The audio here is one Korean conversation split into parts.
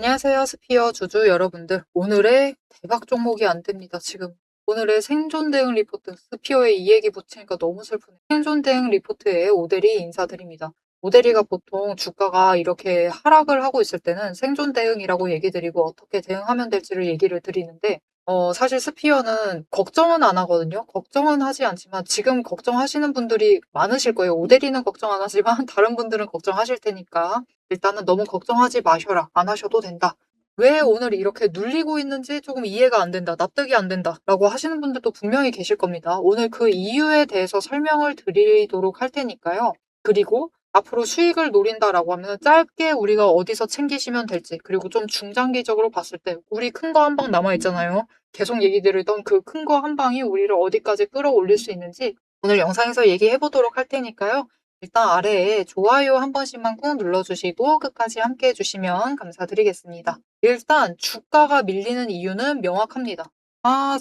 안녕하세요. 스피어 주주 여러분들. 오늘의 대박 종목이 안 됩니다, 지금. 오늘의 생존 대응 리포트. 스피어에 이 얘기 붙이니까 너무 슬프네요. 생존 대응 리포트에 오대리 인사드립니다. 오대리가 보통 주가가 이렇게 하락을 하고 있을 때는 생존 대응이라고 얘기 드리고 어떻게 대응하면 될지를 얘기를 드리는데, 사실 스피어는 걱정은 안 하거든요. 걱정은 하지 않지만 지금 걱정하시는 분들이 많으실 거예요. 오대리는 걱정 안 하지만 다른 분들은 걱정하실 테니까. 일단은 너무 걱정하지 마셔라. 안 하셔도 된다. 왜 오늘 이렇게 눌리고 있는지 조금 이해가 안 된다. 납득이 안 된다. 라고 하시는 분들도 분명히 계실 겁니다. 오늘 그 이유에 대해서 설명을 드리도록 할 테니까요. 그리고 앞으로 수익을 노린다라고 하면 짧게 우리가 어디서 챙기시면 될지, 그리고 좀 중장기적으로 봤을 때 우리 큰 거 한 방 남아있잖아요. 계속 얘기 드리던 그 큰 거 한 방이 우리를 어디까지 끌어올릴 수 있는지 오늘 영상에서 얘기해 보도록 할 테니까요. 일단 아래에 좋아요 한 번씩만 꾹 눌러주시고 끝까지 함께 해주시면 감사드리겠습니다. 일단 주가가 밀리는 이유는 명확합니다.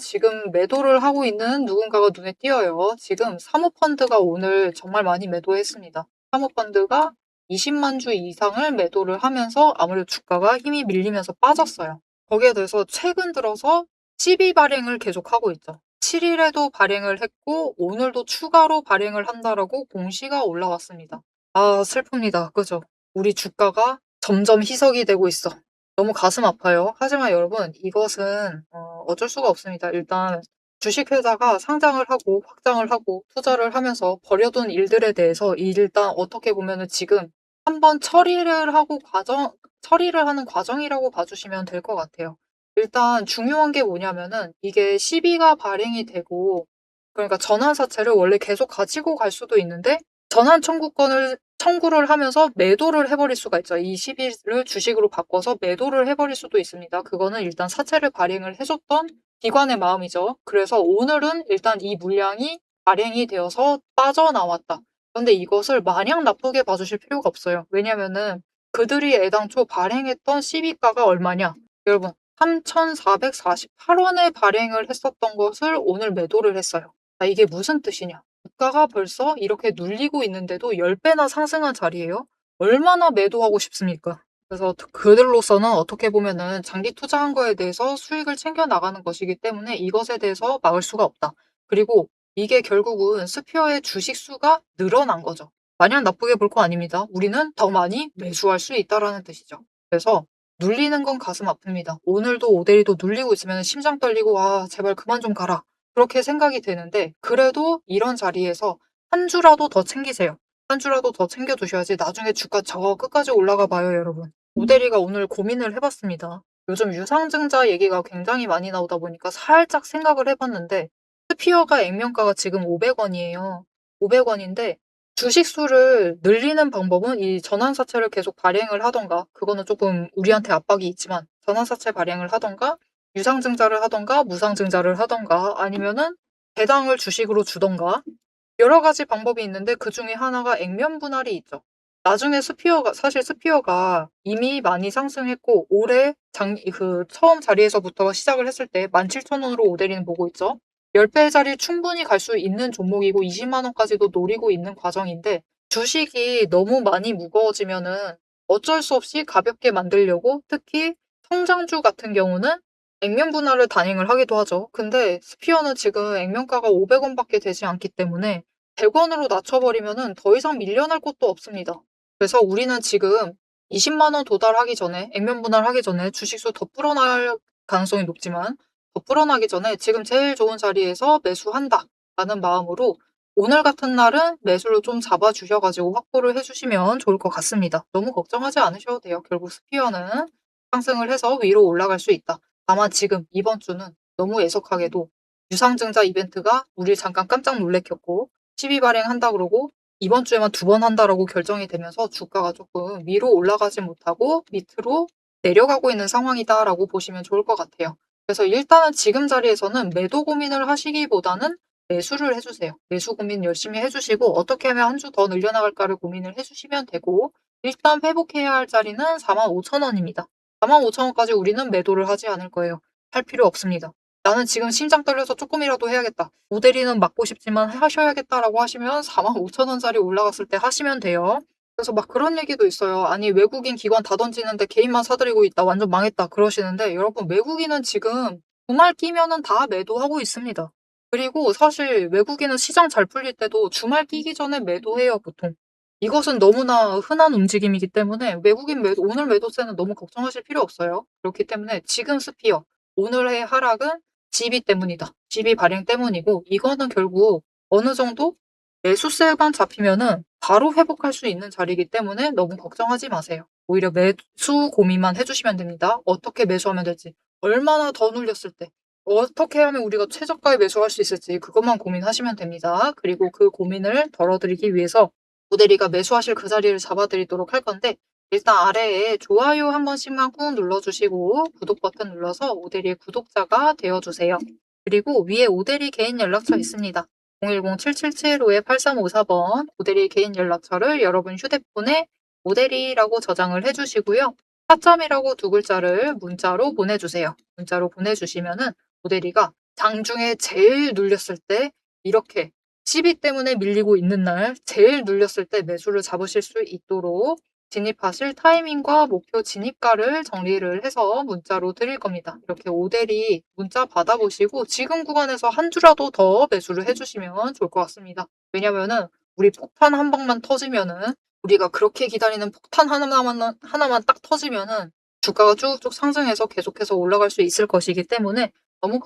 지금 매도를 하고 있는 누군가가 눈에 띄어요. 지금 사모펀드가 오늘 정말 많이 매도했습니다. 사모펀드가 20만 주 이상을 매도를 하면서 아무래도 주가가 힘이 밀리면서 빠졌어요. 거기에 대해서 최근 들어서 시비 발행을 계속하고 있죠. 7일에도 발행을 했고 오늘도 추가로 발행을 한다라고 공시가 올라왔습니다. 슬픕니다. 그죠? 우리 주가가 점점 희석이 되고 있어. 너무 가슴 아파요. 하지만 여러분 이것은 어쩔 수가 없습니다. 일단 주식회사가 상장을 하고 확장을 하고 투자를 하면서 버려둔 일들에 대해서 일단 어떻게 보면은 지금 한번 처리를 하는 과정이라고 봐주시면 될 것 같아요. 일단 중요한 게 뭐냐면은 이게 시비가 발행이 되고, 그러니까 전환사채를 원래 계속 가지고 갈 수도 있는데 전환 청구권을 청구를 하면서 매도를 해버릴 수가 있죠. 이 시비를 주식으로 바꿔서 매도를 해버릴 수도 있습니다. 그거는 일단 사채를 발행을 해줬던 기관의 마음이죠. 그래서 오늘은 일단 이 물량이 발행이 되어서 빠져나왔다. 그런데 이것을 마냥 나쁘게 봐주실 필요가 없어요. 왜냐면은 그들이 애당초 발행했던 시비가가 얼마냐? 여러분 3,448원에 발행을 했었던 것을 오늘 매도를 했어요. 이게 무슨 뜻이냐? 주가가 벌써 이렇게 눌리고 있는데도 10배나 상승한 자리예요. 얼마나 매도하고 싶습니까? 그래서 그들로서는 어떻게 보면은 장기 투자한 거에 대해서 수익을 챙겨 나가는 것이기 때문에 이것에 대해서 막을 수가 없다. 그리고 이게 결국은 스피어의 주식 수가 늘어난 거죠. 마냥 나쁘게 볼 거 아닙니다. 우리는 더 많이 매수할 수 있다라는 뜻이죠. 그래서 눌리는 건 가슴 아픕니다. 오늘도 오데리도 눌리고 있으면 심장 떨리고 제발 그만 좀 가라. 그렇게 생각이 되는데 그래도 이런 자리에서 한 주라도 더 챙기세요. 한 주라도 더 챙겨 두셔야지 나중에 주가 저 끝까지 올라가 봐요, 여러분. 오데리가 오늘 고민을 해봤습니다. 요즘 유상증자 얘기가 굉장히 많이 나오다 보니까 살짝 생각을 해봤는데 스피어가 액면가가 지금 500원이에요. 500원인데 주식수를 늘리는 방법은 이 전환사채를 계속 발행을 하던가, 그거는 조금 우리한테 압박이 있지만 전환사채 발행을 하던가 유상증자를 하던가 무상증자를 하던가 아니면은 배당을 주식으로 주던가 여러 가지 방법이 있는데 그 중에 하나가 액면 분할이 있죠. 나중에 사실 스피어가 이미 많이 상승했고 올해 처음 자리에서부터 시작을 했을 때 17,000원으로 오데리는 보고 있죠. 10배짜리 충분히 갈 수 있는 종목이고 20만 원까지도 노리고 있는 과정인데 주식이 너무 많이 무거워지면은 어쩔 수 없이 가볍게 만들려고 특히 성장주 같은 경우는 액면 분할을 단행을 하기도 하죠. 근데 스피어는 지금 액면가가 500원밖에 되지 않기 때문에 100원으로 낮춰버리면은 더 이상 밀려날 곳도 없습니다. 그래서 우리는 지금 20만 원 도달하기 전에, 액면 분할하기 전에 주식수 더 불어날 가능성이 높지만 더 불어나기 전에 지금 제일 좋은 자리에서 매수한다 라는 마음으로 오늘 같은 날은 매수를 좀 잡아주셔가지고 확보를 해주시면 좋을 것 같습니다. 너무 걱정하지 않으셔도 돼요. 결국 스피어는 상승을 해서 위로 올라갈 수 있다. 다만 지금 이번 주는 너무 애석하게도 유상증자 이벤트가 우리 잠깐 깜짝 놀래켰고 시비 발행한다 그러고 이번 주에만 2번 한다라고 결정이 되면서 주가가 조금 위로 올라가지 못하고 밑으로 내려가고 있는 상황이다라고 보시면 좋을 것 같아요. 그래서 일단은 지금 자리에서는 매도 고민을 하시기보다는 매수를 해주세요. 매수 고민 열심히 해주시고 어떻게 하면 한 주 더 늘려나갈까를 고민을 해주시면 되고 일단 회복해야 할 자리는 45,000원입니다. 45,000원까지 우리는 매도를 하지 않을 거예요. 할 필요 없습니다. 나는 지금 심장 떨려서 조금이라도 해야겠다. 모델이는 맞고 싶지만 하셔야겠다라고 하시면 45,000원짜리 올라갔을 때 하시면 돼요. 그래서 막 그런 얘기도 있어요. 아니 외국인 기관 다 던지는데 개인만 사들이고 있다. 완전 망했다. 그러시는데 여러분 외국인은 지금 주말 끼면은 다 매도하고 있습니다. 그리고 사실 외국인은 시장 잘 풀릴 때도 주말 끼기 전에 매도해요, 보통. 이것은 너무나 흔한 움직임이기 때문에 외국인 매도, 오늘 매도세는 너무 걱정하실 필요 없어요. 그렇기 때문에 지금 스피어, 오늘의 하락은 지비 때문이다. 지비 발행 때문이고 이거는 결국 어느 정도 매수세만 잡히면은 바로 회복할 수 있는 자리이기 때문에 너무 걱정하지 마세요. 오히려 매수 고민만 해주시면 됩니다. 어떻게 매수하면 될지, 얼마나 더 눌렸을 때, 어떻게 하면 우리가 최저가에 매수할 수 있을지 그것만 고민하시면 됩니다. 그리고 그 고민을 덜어드리기 위해서 모델이가 매수하실 그 자리를 잡아드리도록 할 건데 일단 아래에 좋아요 한 번씩만 꾹 눌러주시고 구독 버튼 눌러서 오대리의 구독자가 되어주세요. 그리고 위에 오대리 개인 연락처 있습니다. 010-7775-8354번 오대리 개인 연락처를 여러분 휴대폰에 오대리라고 저장을 해주시고요. 타점이라고 두 글자를 문자로 보내주세요. 문자로 보내주시면은 오대리가 장중에 제일 눌렸을 때 이렇게 시비 때문에 밀리고 있는 날 제일 눌렸을 때 매수를 잡으실 수 있도록 진입하실 타이밍과 목표 진입가를 정리를 해서 문자로 드릴 겁니다. 이렇게 오대리 문자 받아보시고 지금 구간에서 한 주라도 더 매수를 해주시면 좋을 것 같습니다. 왜냐면은 우리 폭탄 한 방만 터지면은 우리가 그렇게 기다리는 폭탄 하나만 딱 터지면은 주가가 쭉쭉 상승해서 계속해서 올라갈 수 있을 것이기 때문에 너무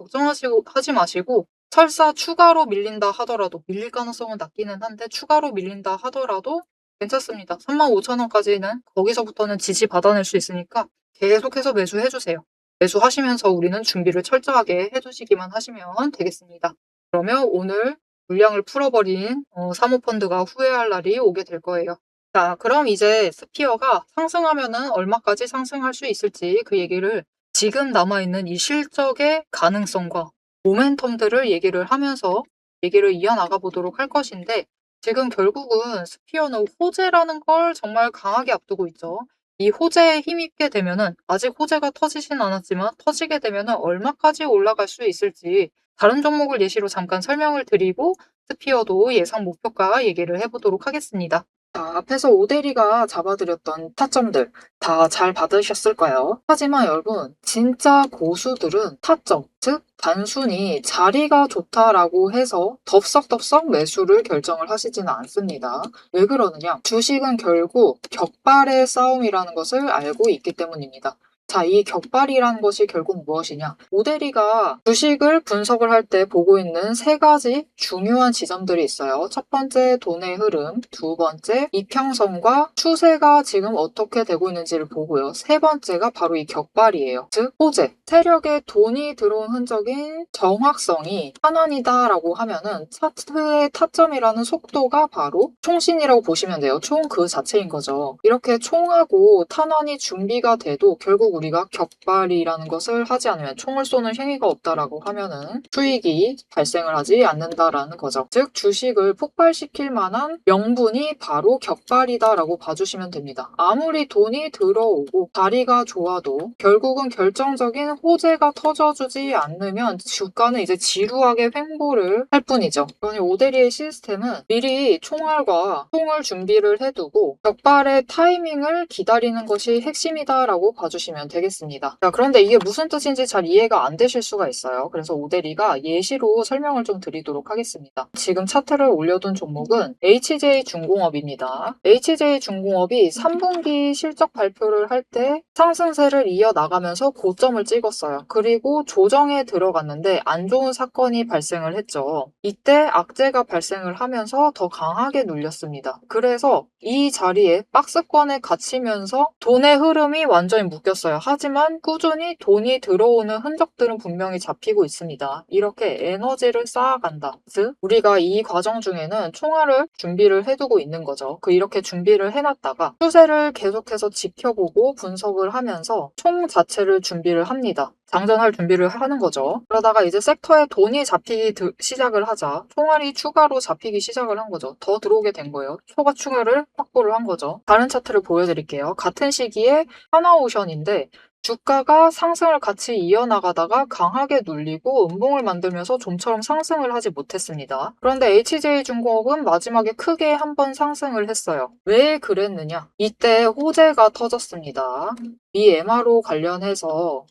하지 마시고 설사 추가로 밀린다 하더라도 밀릴 가능성은 낮기는 한데 추가로 밀린다 하더라도 괜찮습니다. 35,000원까지는 거기서부터는 지지 받아낼 수 있으니까 계속해서 매수해주세요. 매수하시면서 우리는 준비를 철저하게 해주시기만 하시면 되겠습니다. 그러면 오늘 물량을 풀어버린 사모펀드가 후회할 날이 오게 될 거예요. 자, 그럼 이제 스피어가 상승하면은 얼마까지 상승할 수 있을지 그 얘기를 지금 남아있는 이 실적의 가능성과 모멘텀들을 얘기를 하면서 얘기를 이어나가 보도록 할 것인데 지금 결국은 스피어는 호재라는 걸 정말 강하게 앞두고 있죠. 이 호재에 힘입게 되면은 아직 호재가 터지진 않았지만 터지게 되면은 얼마까지 올라갈 수 있을지 다른 종목을 예시로 잠깐 설명을 드리고 스피어도 예상 목표가 얘기를 해보도록 하겠습니다. 자, 앞에서 오대리가 잡아드렸던 타점들 다 잘 받으셨을까요? 하지만 여러분, 진짜 고수들은 타점, 즉 단순히 자리가 좋다라고 해서 덥석덥석 매수를 결정을 하시지는 않습니다. 왜 그러느냐? 주식은 결국 격발의 싸움이라는 것을 알고 있기 때문입니다. 자, 이 격발이라는 것이 결국 무엇이냐? 오대리가 주식을 분석을 할 때 보고 있는 세 가지 중요한 지점들이 있어요. 첫 번째, 돈의 흐름. 두 번째, 이평선과 추세가 지금 어떻게 되고 있는지를 보고요. 세 번째가 바로 이 격발이에요. 즉, 호재. 세력에 돈이 들어온 흔적인 정확성이 탄환이다라고 하면은 차트의 타점이라는 속도가 바로 총신이라고 보시면 돼요. 총 그 자체인 거죠. 이렇게 총하고 탄환이 준비가 돼도 결국 우리가 격발이라는 것을 하지 않으면 총을 쏘는 행위가 없다라고 하면은 수익이 발생을 하지 않는다라는 거죠. 즉 주식을 폭발시킬 만한 명분이 바로 격발이다라고 봐주시면 됩니다. 아무리 돈이 들어오고 자리가 좋아도 결국은 결정적인 호재가 터져주지 않으면 주가는 이제 지루하게 횡보를 할 뿐이죠. 그러니 오데리의 시스템은 미리 총알과 총을 준비를 해두고 격발의 타이밍을 기다리는 것이 핵심이다라고 봐주시면 되겠습니다. 자, 그런데 이게 무슨 뜻인지 잘 이해가 안 되실 수가 있어요. 그래서 오데리가 예시로 설명을 좀 드리도록 하겠습니다. 지금 차트를 올려둔 종목은 HJ중공업입니다. HJ중공업이 3분기 실적 발표를 할 때 상승세를 이어나가면서 고점을 찍었어요. 그리고 조정에 들어갔는데 안 좋은 사건이 발생을 했죠. 이때 악재가 발생을 하면서 더 강하게 눌렸습니다. 그래서 이 자리에 박스권에 갇히면서 돈의 흐름이 완전히 묶였어요. 하지만 꾸준히 돈이 들어오는 흔적들은 분명히 잡히고 있습니다. 이렇게 에너지를 쌓아간다. 즉 우리가 이 과정 중에는 총알을 준비를 해두고 있는 거죠. 이렇게 준비를 해놨다가 추세를 계속해서 지켜보고 분석을 하면서 총 자체를 준비를 합니다. 장전할 준비를 하는 거죠. 그러다가 이제 섹터에 돈이 잡히기 시작을 하자 총알이 추가로 잡히기 시작을 한 거죠. 더 들어오게 된 거예요. 초과 추가를 확보를 한 거죠. 다른 차트를 보여드릴게요. 같은 시기에 하나오션인데 주가가 상승을 같이 이어나가다가 강하게 눌리고 음봉을 만들면서 좀처럼 상승을 하지 못했습니다. 그런데 HJ중공업은 마지막에 크게 한번 상승을 했어요. 왜 그랬느냐? 이때 호재가 터졌습니다. 이 MRO 관련해서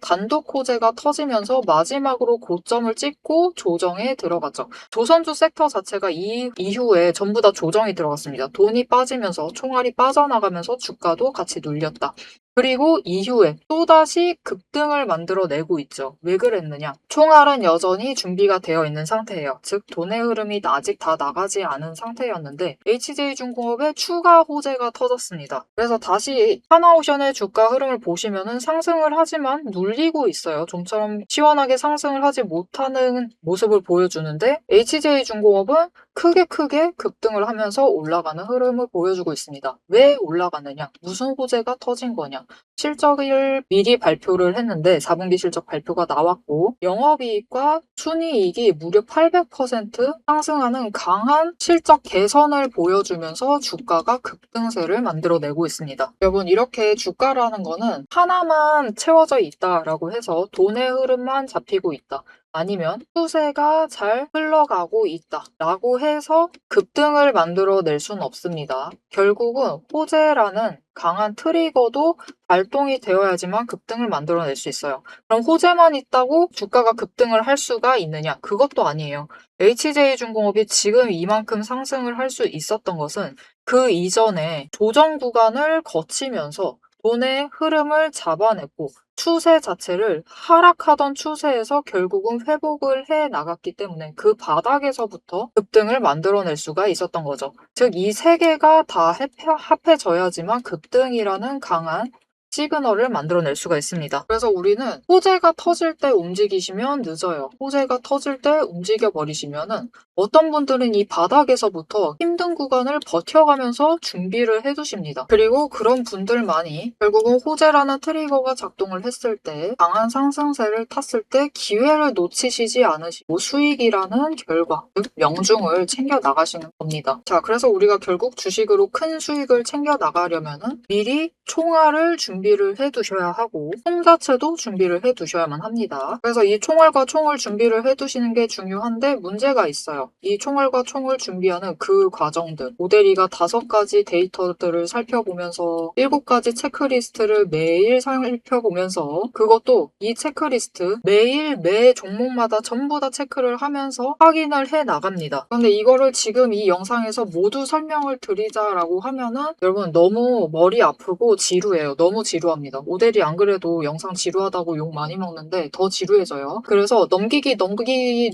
단독 호재가 터지면서 마지막으로 고점을 찍고 조정에 들어갔죠. 조선주 섹터 자체가 이후에 전부 다 조정이 들어갔습니다. 돈이 빠지면서 총알이 빠져나가면서 주가도 같이 눌렸다. 그리고 이후에 또다시 급등을 만들어내고 있죠. 왜 그랬느냐? 총알은 여전히 준비가 되어 있는 상태예요. 즉 돈의 흐름이 아직 다 나가지 않은 상태였는데 HJ중공업의 추가 호재가 터졌습니다. 그래서 다시 하나오션의 주가 흐름을 보시면은 상승을 하지만 눌리고 있어요. 좀처럼 시원하게 상승을 하지 못하는 모습을 보여주는데 HJ중공업은 크게 급등을 하면서 올라가는 흐름을 보여주고 있습니다. 왜 올라가느냐? 무슨 호재가 터진 거냐? 실적을 미리 발표를 했는데 4분기 실적 발표가 나왔고 영업이익과 순이익이 무려 800% 상승하는 강한 실적 개선을 보여주면서 주가가 급등세를 만들어내고 있습니다. 여러분 이렇게 주가라는 거는 하나만 채워져 있다라고 해서 돈의 흐름만 잡히고 있다. 아니면 추세가 잘 흘러가고 있다 라고 해서 급등을 만들어낼 수는 없습니다. 결국은 호재라는 강한 트리거도 발동이 되어야지만 급등을 만들어낼 수 있어요. 그럼 호재만 있다고 주가가 급등을 할 수가 있느냐? 그것도 아니에요. HJ중공업이 지금 이만큼 상승을 할 수 있었던 것은 그 이전에 조정 구간을 거치면서 돈의 흐름을 잡아냈고 추세 자체를 하락하던 추세에서 결국은 회복을 해 나갔기 때문에 그 바닥에서부터 급등을 만들어낼 수가 있었던 거죠. 즉, 이 세 개가 다 합해져야지만 급등이라는 강한 시그널을 만들어낼 수가 있습니다. 그래서 우리는 호재가 터질 때 움직이시면 늦어요. 호재가 터질 때 움직여버리시면은 어떤 분들은 이 바닥에서부터 힘든 구간을 버텨가면서 준비를 해두십니다. 그리고 그런 분들만이 결국은 호재라는 트리거가 작동을 했을 때 강한 상승세를 탔을 때 기회를 놓치시지 않으시고 수익이라는 결과, 즉 명중을 챙겨 나가시는 겁니다. 자, 그래서 우리가 결국 주식으로 큰 수익을 챙겨 나가려면은 미리 총알을 준비를 해두셔야 하고 총 자체도 준비를 해두셔야만 합니다. 그래서 이 총알과 총을 준비를 해두시는 게 중요한데 문제가 있어요. 이 총알과 총을 준비하는 그 과정들, 모델이가 5가지 데이터들을 살펴보면서 7가지 체크리스트를 매일 살펴보면서 그것도 이 체크리스트 매일 매 종목마다 전부 다 체크를 하면서 확인을 해 나갑니다. 그런데 이거를 지금 이 영상에서 모두 설명을 드리자라고 하면은 여러분 너무 머리 아프고 지루해요. 너무 지루합니다. 모델이 안 그래도 영상 지루하다고 욕 많이 먹는데 더 지루해져요. 그래서 넘기기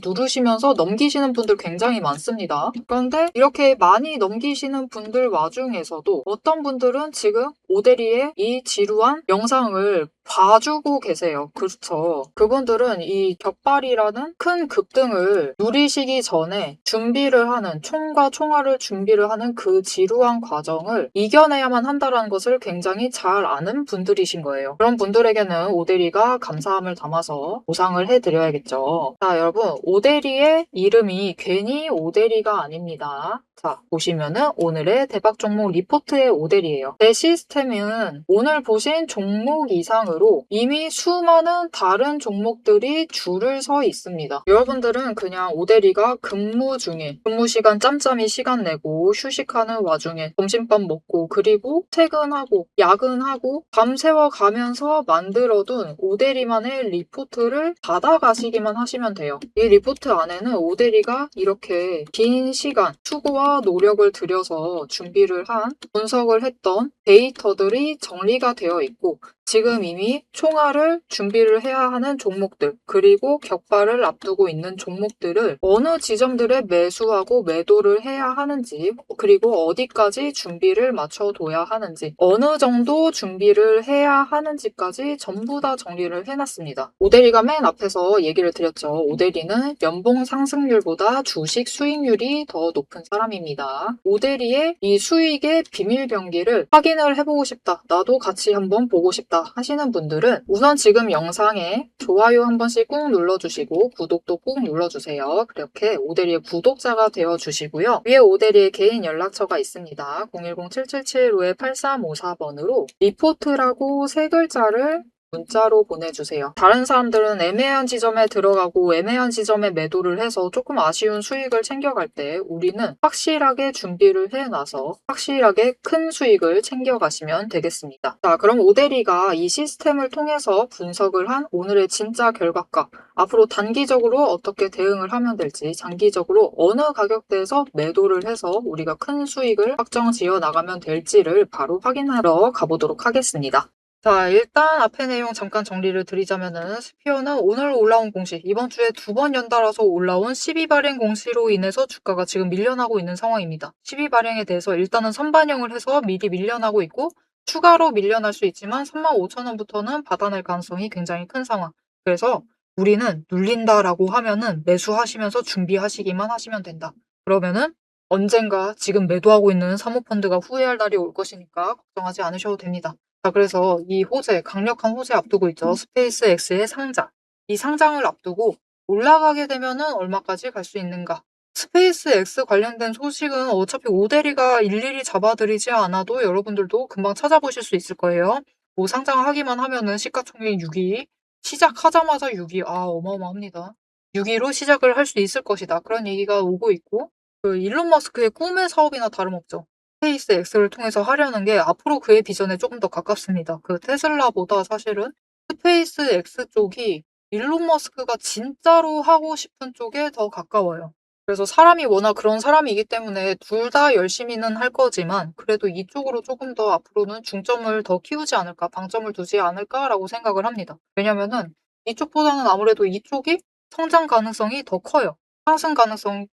누르시면서 넘기시는 분들 굉장히 많습니다. 그런데 이렇게 많이 넘기시는 분들 와중에서도 어떤 분들은 지금 오대리의 이 지루한 영상을 봐주고 계세요. 그렇죠. 그분들은 이 격발이라는 큰 급등을 누리시기 전에 준비를 하는, 총과 총알을 준비를 하는 그 지루한 과정을 이겨내야만 한다는 것을 굉장히 잘 아는 분들이신 거예요. 그런 분들에게는 오대리가 감사함을 담아서 보상을 해드려야겠죠. 자, 여러분, 오대리의 이름이 괜히 오대리가 아닙니다. 자, 보시면은 오늘의 대박 종목 리포트의 오델이에요. 내 시스템은 오늘 보신 종목 이상으로 이미 수많은 다른 종목들이 줄을 서 있습니다. 여러분들은 그냥 오델이가 근무 중에 근무 시간 짬짬이 시간 내고 휴식하는 와중에 점심밥 먹고 그리고 퇴근하고 야근하고 밤새워 가면서 만들어둔 오델이만의 리포트를 받아가시기만 하시면 돼요. 이 리포트 안에는 오델이가 이렇게 긴 시간 수고와 노력을 들여서 준비를 한 분석을 했던 데이터들이 정리가 되어 있고 지금 이미 총알을 준비를 해야 하는 종목들 그리고 격발을 앞두고 있는 종목들을 어느 지점들에 매수하고 매도를 해야 하는지 그리고 어디까지 준비를 맞춰둬야 하는지 어느 정도 준비를 해야 하는지까지 전부 다 정리를 해놨습니다. 오대리가 맨 앞에서 얘기를 드렸죠. 오대리는 연봉 상승률보다 주식 수익률이 더 높은 사람입니다. 오대리의 이 수익의 비밀 병기를 확인을 해보고 싶다. 나도 같이 한번 보고 싶다. 모르겠다 하시는 분들은 우선 지금 영상에 좋아요 한 번씩 꾹 눌러주시고 구독도 꾹 눌러주세요. 그렇게 오대리의 구독자가 되어주시고요. 위에 오대리의 개인 연락처가 있습니다. 010-7775-8354번으로 리포트라고 세 글자를 문자로 보내주세요. 다른 사람들은 애매한 지점에 들어가고 애매한 지점에 매도를 해서 조금 아쉬운 수익을 챙겨갈 때 우리는 확실하게 준비를 해놔서 확실하게 큰 수익을 챙겨가시면 되겠습니다. 자, 그럼 오대리가 이 시스템을 통해서 분석을 한 오늘의 진짜 결과값, 앞으로 단기적으로 어떻게 대응을 하면 될지, 장기적으로 어느 가격대에서 매도를 해서 우리가 큰 수익을 확정 지어 나가면 될지를 바로 확인하러 가보도록 하겠습니다. 자, 일단 앞에 내용 잠깐 정리를 드리자면은 스피어는 오늘 올라온 공시, 이번 주에 2번 연달아서 올라온 12발행 공시로 인해서 주가가 지금 밀려나고 있는 상황입니다. 12발행에 대해서 일단은 선반영을 해서 미리 밀려나고 있고 추가로 밀려날 수 있지만 35,000원부터는 받아낼 가능성이 굉장히 큰 상황. 그래서 우리는 눌린다라고 하면은 매수하시면서 준비하시기만 하시면 된다. 그러면은 언젠가 지금 매도하고 있는 사모펀드가 후회할 날이 올 것이니까 걱정하지 않으셔도 됩니다. 자, 그래서 이 호재, 강력한 호재 앞두고 있죠. 스페이스 X의 상장. 이 상장을 앞두고 올라가게 되면은 얼마까지 갈 수 있는가? 스페이스 X 관련된 소식은 어차피 오대리가 일일이 잡아드리지 않아도 여러분들도 금방 찾아보실 수 있을 거예요. 뭐 상장하기만 하면은 시가총액 6위, 시작하자마자 6위, 어마어마합니다. 6위로 시작을 할 수 있을 것이다. 그런 얘기가 오고 있고, 그 일론 머스크의 꿈의 사업이나 다름없죠. 스페이스 X를 통해서 하려는 게 앞으로 그의 비전에 조금 더 가깝습니다. 그 테슬라보다 사실은 스페이스 X 쪽이 일론 머스크가 진짜로 하고 싶은 쪽에 더 가까워요. 그래서 사람이 워낙 그런 사람이기 때문에 둘 다 열심히는 할 거지만 그래도 이쪽으로 조금 더 앞으로는 중점을 더 키우지 않을까, 방점을 두지 않을까라고 생각을 합니다. 왜냐면은 이쪽보다는 아무래도 이쪽이 성장 가능성이 더 커요.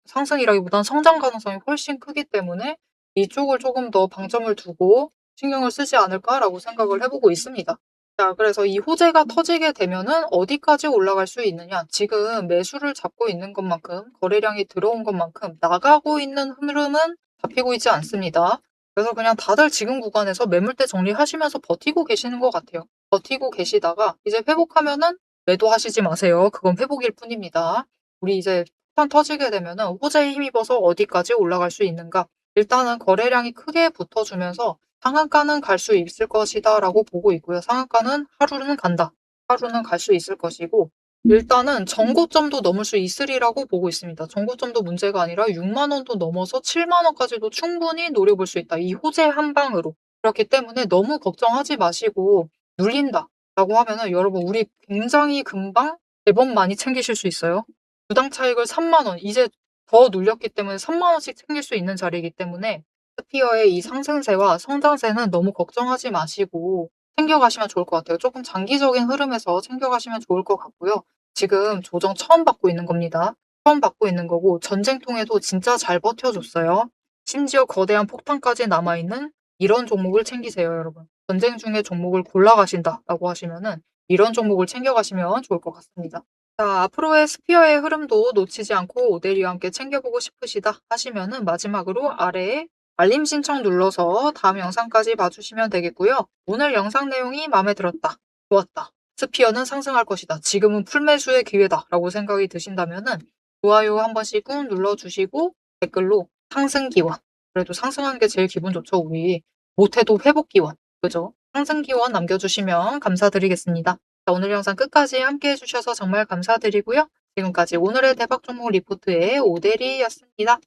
상승이라기보단 성장 가능성이 훨씬 크기 때문에 이쪽을 조금 더 방점을 두고 신경을 쓰지 않을까라고 생각을 해보고 있습니다. 자, 그래서 이 호재가 터지게 되면은 어디까지 올라갈 수 있느냐? 지금 매수를 잡고 있는 것만큼, 거래량이 들어온 것만큼 나가고 있는 흐름은 잡히고 있지 않습니다. 그래서 그냥 다들 지금 구간에서 매물대 정리하시면서 버티고 계시는 것 같아요. 버티고 계시다가 이제 회복하면은 매도하시지 마세요. 그건 회복일 뿐입니다. 우리 이제 폭탄 터지게 되면은 호재에 힘입어서 어디까지 올라갈 수 있는가? 일단은 거래량이 크게 붙어주면서 상한가는 갈 수 있을 것이다 라고 보고 있고요. 상한가는 하루는 간다. 하루는 갈 수 있을 것이고 일단은 정고점도 넘을 수 있으리라고 보고 있습니다. 정고점도 문제가 아니라 6만 원도 넘어서 7만 원까지도 충분히 노려볼 수 있다. 이 호재 한 방으로. 그렇기 때문에 너무 걱정하지 마시고 눌린다 라고 하면은 여러분 우리 굉장히 금방 대범 많이 챙기실 수 있어요. 주당 차익을 3만 원. 이제 더 눌렸기 때문에 3만 원씩 챙길 수 있는 자리이기 때문에 스피어의 이 상승세와 성장세는 너무 걱정하지 마시고 챙겨가시면 좋을 것 같아요. 조금 장기적인 흐름에서 챙겨가시면 좋을 것 같고요. 지금 조정 처음 받고 있는 겁니다. 처음 받고 있는 거고 전쟁통에도 진짜 잘 버텨줬어요. 심지어 거대한 폭탄까지 남아있는 이런 종목을 챙기세요, 여러분. 전쟁 중에 종목을 골라가신다라고 하시면은 이런 종목을 챙겨가시면 좋을 것 같습니다. 자, 앞으로의 스피어의 흐름도 놓치지 않고 오데리와 함께 챙겨보고 싶으시다 하시면은 마지막으로 아래에 알림 신청 눌러서 다음 영상까지 봐주시면 되겠고요. 오늘 영상 내용이 마음에 들었다, 좋았다, 스피어는 상승할 것이다, 지금은 풀매수의 기회다 라고 생각이 드신다면은 좋아요 한 번씩 꾹 눌러주시고 댓글로 상승 기원, 그래도 상승하는 게 제일 기분 좋죠. 우리 못해도 회복 기원, 그죠? 상승 기원 남겨주시면 감사드리겠습니다. 자, 오늘 영상 끝까지 함께 해주셔서 정말 감사드리고요. 지금까지 오늘의 대박 종목 리포트의 오대리였습니다.